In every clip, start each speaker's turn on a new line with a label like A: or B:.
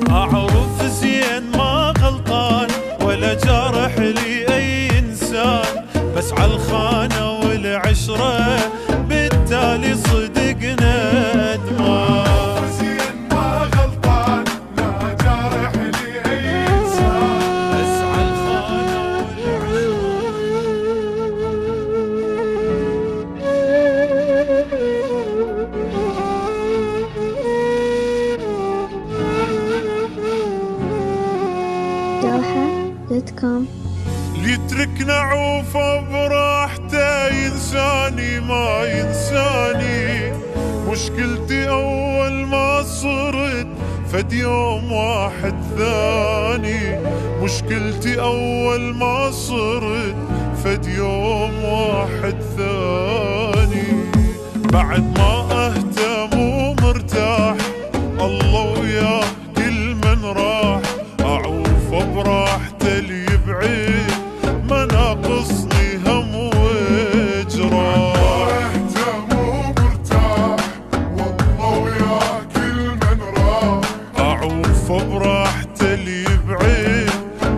A: أعرف زين ما غلطان ولا جارح لي أي إنسان، بس عالخانة والعشرة بالتالي صدقنا أدمان.
B: زين ما غلطان لا جارح لي أي إنسان،
A: بس عالخانة
C: دوحة.com.
B: اللي يتركنا عوفه براحته ينساني ما ينساني، مشكلتي أول ما صرت فد يوم واحد ثاني، مشكلتي أول ما صرت فد يوم واحد ثاني. بعد ما أهتم ومرتاح الله وياه كل من راح، أعوف براحته اللي يبعد ما ناقصني هم وجراح. أهتم ومرتاح والله وياه كل من راح، أعوف براحته اللي يبعد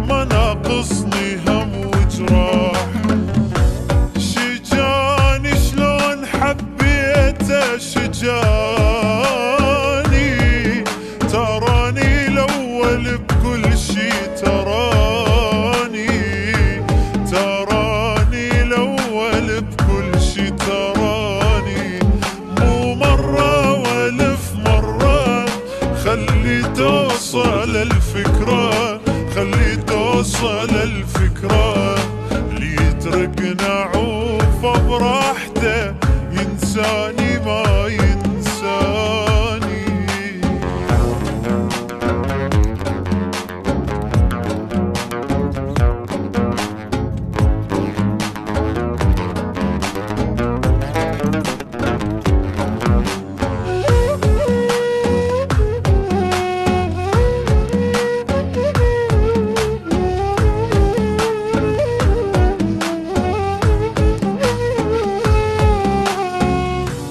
B: ما ناقصني هم وجراح. شجاني شلون حبيته شجاني، تراني الأول بكل شي، تراني الأول بكل شي، تراني مو مرة والف مرة. خلي توصل الفكرة، خلي توصل الفكرة، اللي يتركنا عوفه براحته ينساني ما ينساني.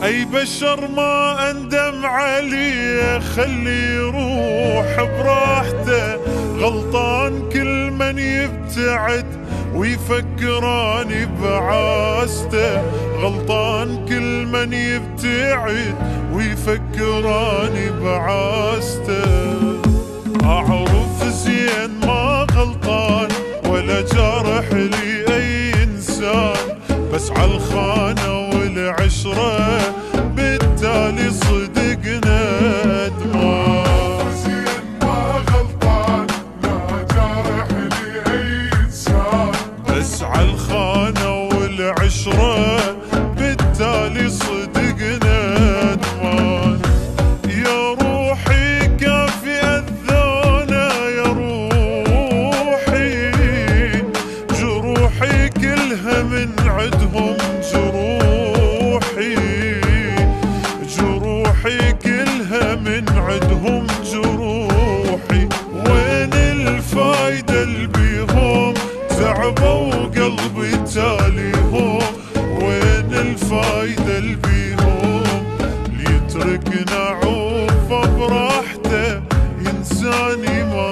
B: أي بشر ما أندم عليه خلي يروح براحته، غلطان كل من يبتعد ويفكراني بعاسته، غلطان كل من يبتعد ويفكراني بعاسته. أعرف زين ما غلطان ولا جارح لي أي إنسان، بس عالخانة والعشرة بالتالي صدقنا أدمان. زين ما غلطان لا جارح لي أي إنسان، بس عالخانة والعشرة بالتالي صدقنا أدمان. يا روحي كافي أذونا يا روحي، جروحي كلها من عدهم جروحي، جروحي كلها من عدهم جروحي. وين الفايدة اللي بيهم تعبوا قلبي تاليهم، وين الفايدة اللي بيهم اللي يتركنا عوفه براحته ينساني ما